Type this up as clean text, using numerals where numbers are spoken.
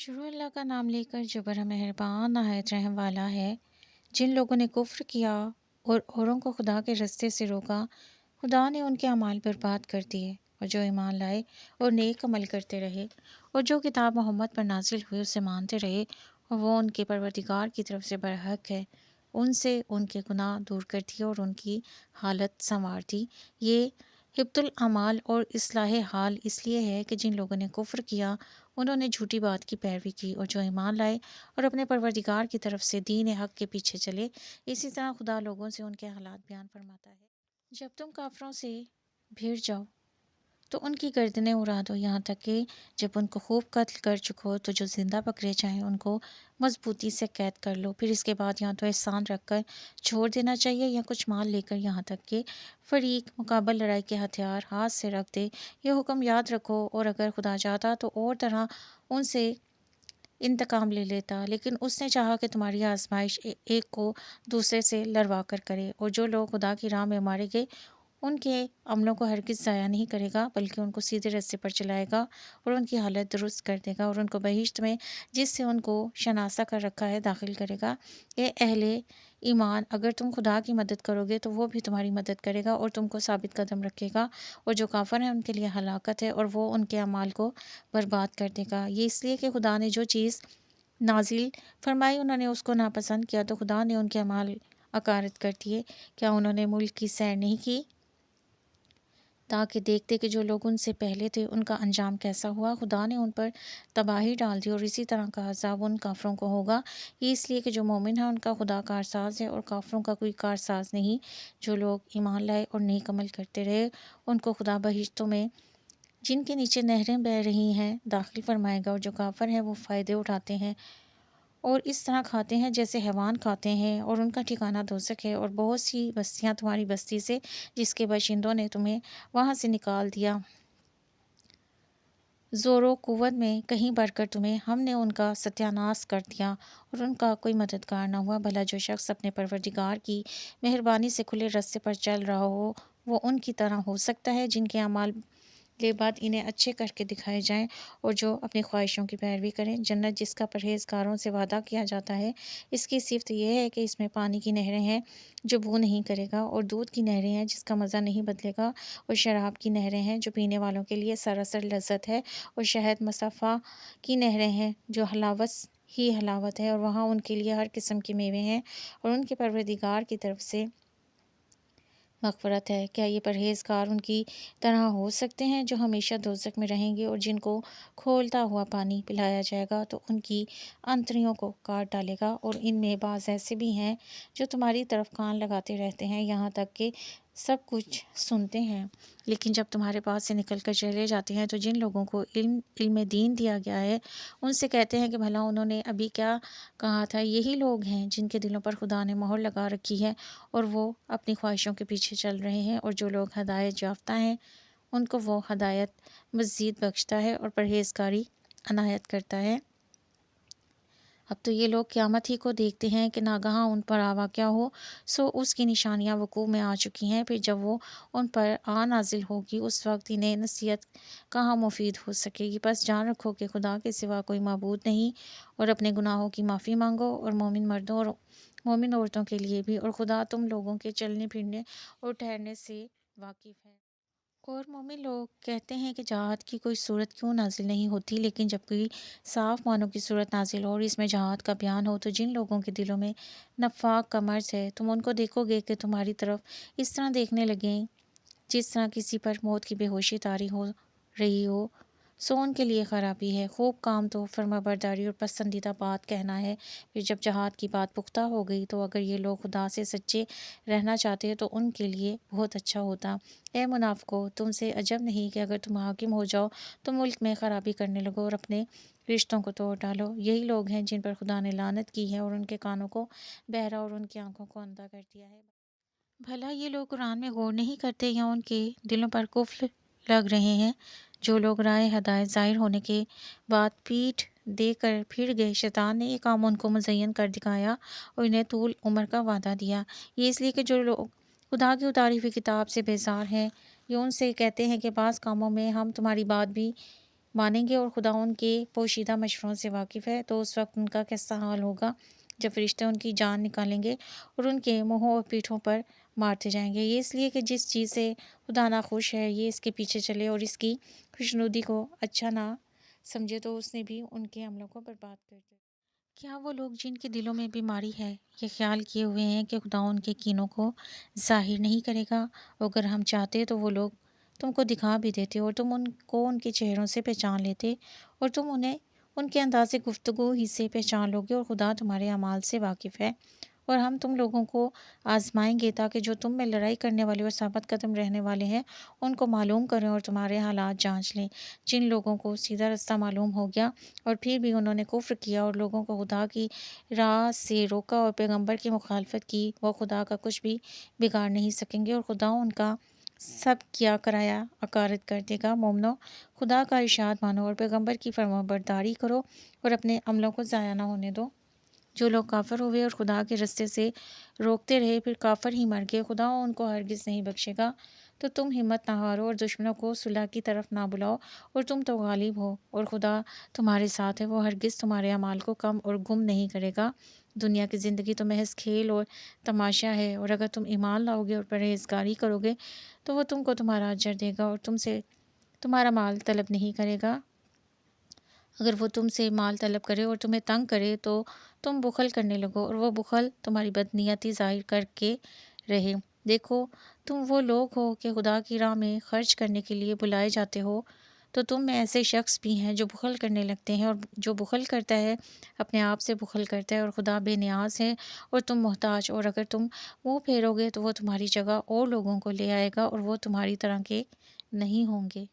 شروع اللہ کا نام لے کر جو بڑا مہربان نہایت رحم والا ہے۔ جن لوگوں نے کفر کیا اور اوروں کو خدا کے رستے سے روکا، خدا نے ان کے اعمال برباد کر دیے، اور جو ایمان لائے اور نیک عمل کرتے رہے اور جو کتاب محمد پر نازل ہوئی اسے مانتے رہے، اور وہ ان کے پروردگار کی طرف سے برحق ہے، ان سے ان کے گناہ دور کر دیے اور ان کی حالت سنوار دی۔ یہ حبط الاعمال اور اصلاح حال اس لیے ہے کہ جن لوگوں نے کفر کیا انہوں نے جھوٹی بات کی پیروی کی، اور جو ایمان لائے اور اپنے پروردگار کی طرف سے دین حق کے پیچھے چلے۔ اسی طرح خدا لوگوں سے ان کے حالات بیان فرماتا ہے۔ جب تم کافروں سے بھیڑ جاؤ تو ان کی گردنیں اڑا دو، یہاں تک کہ جب ان کو خوب قتل کر چکو تو جو زندہ پکڑے جائیں ان کو مضبوطی سے قید کر لو۔ پھر اس کے بعد یا تو احسان رکھ کر چھوڑ دینا چاہیے یا کچھ مال لے کر، یہاں تک کہ فریق مقابل لڑائی کے ہتھیار ہاتھ سے رکھ دے۔ یہ حکم یاد رکھو، اور اگر خدا چاہتا تو اور طرح ان سے انتقام لے لیتا، لیکن اس نے چاہا کہ تمہاری آزمائش ایک کو دوسرے سے لڑوا کر کرے، اور جو لوگ خدا کی راہ میں مارے گئے ان کے عملوں کو ہرگز ضائع نہیں کرے گا، بلکہ ان کو سیدھے رستے پر چلائے گا اور ان کی حالت درست کر دے گا، اور ان کو بہشت میں جس سے ان کو شناسا کر رکھا ہے داخل کرے گا۔ اے اہل ایمان، اگر تم خدا کی مدد کرو گے تو وہ بھی تمہاری مدد کرے گا اور تم کو ثابت قدم رکھے گا، اور جو کافر ہیں ان کے لیے ہلاکت ہے، اور وہ ان کے اعمال کو برباد کر دے گا۔ یہ اس لیے کہ خدا نے جو چیز نازل فرمائی انہوں نے اس کو ناپسند کیا، تو خدا نے ان کے اعمال اکارت کر دیے۔ کیا انہوں نے ملک کی سیر نہیں کی تاکہ دیکھتے کہ جو لوگ ان سے پہلے تھے ان کا انجام کیسا ہوا؟ خدا نے ان پر تباہی ڈال دی، اور اسی طرح کا عذاب ان کافروں کو ہوگا۔ یہ اس لیے کہ جو مومن ہیں ان کا خدا کارساز ہے اور کافروں کا کوئی کارساز نہیں۔ جو لوگ ایمان لائے اور نیک عمل کرتے رہے ان کو خدا بہشتوں میں جن کے نیچے نہریں بہہ رہی ہیں داخل فرمائے گا، اور جو کافر ہیں وہ فائدے اٹھاتے ہیں اور اس طرح کھاتے ہیں جیسے حیوان کھاتے ہیں، اور ان کا ٹھکانہ دوزخ ہے۔ اور بہت سی بستیاں تمہاری بستی سے جس کے باشندوں نے تمہیں وہاں سے نکال دیا، زور و قوت میں کہیں بڑھ کر تمہیں، ہم نے ان کا ستیہ ناش کر دیا اور ان کا کوئی مددگار نہ ہوا۔ بھلا جو شخص اپنے پروردگار کی مہربانی سے کھلے رستے پر چل رہا ہو، وہ ان کی طرح ہو سکتا ہے جن کے اعمال بد انہیں اچھے کر کے دکھائے جائیں اور جو اپنی خواہشوں کی پیروی کریں۔ جنت جس کا پرہیزگاروں سے وعدہ کیا جاتا ہے، اس کی صفت یہ ہے کہ اس میں پانی کی نہریں ہیں جو بو نہیں کرے گا، اور دودھ کی نہریں ہیں جس کا مزہ نہیں بدلے گا، اور شراب کی نہریں ہیں جو پینے والوں کے لیے سراسر لذت ہے، اور شہد مصفا کی نہریں ہیں جو حلاوت ہی حلاوت ہے، اور وہاں ان کے لیے ہر قسم کے میوے ہیں، اور ان کے پروردگار کی طرف سے مغفرت ہے۔ کیا یہ پرہیزگار ان کی طرح ہو سکتے ہیں جو ہمیشہ دوزخ میں رہیں گے، اور جن کو کھولتا ہوا پانی پلایا جائے گا تو ان کی انتڑیوں کو کاٹ ڈالے گا؟ اور ان میں بعض ایسے بھی ہیں جو تمہاری طرف کان لگاتے رہتے ہیں یہاں تک کہ سب کچھ سنتے ہیں، لیکن جب تمہارے پاس سے نکل کر چلے جاتے ہیں تو جن لوگوں کو علم دین دیا گیا ہے ان سے کہتے ہیں کہ بھلا انہوں نے ابھی کیا کہا تھا؟ یہی لوگ ہیں جن کے دلوں پر خدا نے مہر لگا رکھی ہے اور وہ اپنی خواہشوں کے پیچھے چل رہے ہیں، اور جو لوگ ہدایت یافتہ ہیں ان کو وہ ہدایت مزید بخشتا ہے اور پرہیزگاری عنایت کرتا ہے۔ اب تو یہ لوگ قیامت ہی کو دیکھتے ہیں کہ ناگہاں ان پر آ واقع ہو، سو اس کی نشانیاں وقوع میں آ چکی ہیں۔ پھر جب وہ ان پر آ نازل ہوگی اس وقت انہیں نصیحت کہاں مفید ہو سکے گی۔ بس جان رکھو کہ خدا کے سوا کوئی معبود نہیں، اور اپنے گناہوں کی معافی مانگو، اور مومن مردوں اور مومن عورتوں کے لیے بھی، اور خدا تم لوگوں کے چلنے پھرنے اور ٹھہرنے سے واقف ہے۔ اور مومن لوگ کہتے ہیں کہ جہاد کی کوئی صورت کیوں نازل نہیں ہوتی، لیکن جب کوئی صاف معنوں کی صورت نازل ہو اور اس میں جہاد کا بیان ہو تو جن لوگوں کے دلوں میں نفاق کا مرض ہے تم ان کو دیکھو گے کہ تمہاری طرف اس طرح دیکھنے لگیں جس طرح کسی پر موت کی بے ہوشی طاری ہو رہی ہو، سو ان کے لیے خرابی ہے۔ خوب کام تو فرمانبرداری اور پسندیدہ بات کہنا ہے۔ پھر جب جہاد کی بات پختہ ہو گئی تو اگر یہ لوگ خدا سے سچے رہنا چاہتے تو ان کے لیے بہت اچھا ہوتا۔ اے منافقو، تم سے عجب نہیں کہ اگر تم حاکم ہو جاؤ تو ملک میں خرابی کرنے لگو اور اپنے رشتوں کو توڑ ڈالو۔ یہی لوگ ہیں جن پر خدا نے لعنت کی ہے اور ان کے کانوں کو بہرا اور ان کی آنکھوں کو اندھا کر دیا ہے۔ بھلا یہ لوگ قرآن میں غور نہیں کرتے یا ان کے دلوں پر کفر لگ رہے ہیں؟ جو لوگ راہ ہدایت ظاہر ہونے کے بعد پیٹھ دے کر پھر گئے، شیطان نے یہ کام ان کو مزین کر دکھایا اور انہیں طول عمر کا وعدہ دیا۔ یہ اس لیے کہ جو لوگ خدا کی اتاری ہوئی کتاب سے بیزار ہیں، یہ ان سے کہتے ہیں کہ بعض کاموں میں ہم تمہاری بات بھی مانیں گے اور خدا ان کے پوشیدہ مشوروں سے واقف ہے، تو اس وقت ان کا کیسا حال ہوگا جب فرشتے ان کی جان نکالیں گے اور ان کے منہوں اور پیٹھوں پر مارتے جائیں گے۔ یہ اس لیے کہ جس چیز سے خدا ناخوش ہے یہ اس کے پیچھے چلے اور اس کی خوشنودی کو اچھا نہ سمجھے، تو اس نے بھی ان کے عملوں کو برباد کر دیا۔ کیا وہ لوگ جن کے دلوں میں بیماری ہے یہ خیال کیے ہوئے ہیں کہ خدا ان کے کینوں کو ظاہر نہیں کرے گا؟ اگر ہم چاہتے تو وہ لوگ تم کو دکھا بھی دیتے اور تم ان کو ان کے چہروں سے پہچان لیتے، اور تم انہیں ان کے انداز گفتگو ہی سے پہچان لوگے، اور خدا تمہارے اعمال سے واقف ہے۔ اور ہم تم لوگوں کو آزمائیں گے تاکہ جو تم میں لڑائی کرنے والے اور ثابت قدم رہنے والے ہیں ان کو معلوم کریں اور تمہارے حالات جانچ لیں۔ جن لوگوں کو سیدھا رستہ معلوم ہو گیا اور پھر بھی انہوں نے کفر کیا اور لوگوں کو خدا کی راہ سے روکا اور پیغمبر کی مخالفت کی، وہ خدا کا کچھ بھی بگاڑ نہیں سکیں گے اور خدا ان کا سب کیا کرایا اکارت کر دے گا۔ مومنو، خدا کا ارشاد مانو اور پیغمبر کی فرمانبرداری کرو اور اپنے عملوں کو ضائع نہ ہونے دو۔ جو لوگ کافر ہوئے اور خدا کے رستے سے روکتے رہے پھر کافر ہی مر گئے، خدا ان کو ہرگز نہیں بخشے گا۔ تو تم ہمت نہ ہارو اور دشمنوں کو صلح کی طرف نہ بلاؤ، اور تم تو غالب ہو اور خدا تمہارے ساتھ ہے، وہ ہرگز تمہارے اعمال کو کم اور گم نہیں کرے گا۔ دنیا کی زندگی تو محض کھیل اور تماشا ہے، اور اگر تم ایمان لاؤ گے اور پرہیزگاری کرو گے تو وہ تم کو تمہارا اجر دے گا اور تم سے تمہارا مال طلب نہیں کرے گا۔ اگر وہ تم سے مال طلب کرے اور تمہیں تنگ کرے تو تم بخل کرنے لگو، اور وہ بخل تمہاری بدنیتی ظاہر کر کے رہے۔ دیکھو، تم وہ لوگ ہو کہ خدا کی راہ میں خرچ کرنے کے لیے بلائے جاتے ہو، تو تم میں ایسے شخص بھی ہیں جو بخل کرنے لگتے ہیں، اور جو بخل کرتا ہے اپنے آپ سے بخل کرتا ہے، اور خدا بے نیاز ہے اور تم محتاج، اور اگر تم منہ پھیرو گے تو وہ تمہاری جگہ اور لوگوں کو لے آئے گا اور وہ تمہاری طرح کے نہیں ہوں گے۔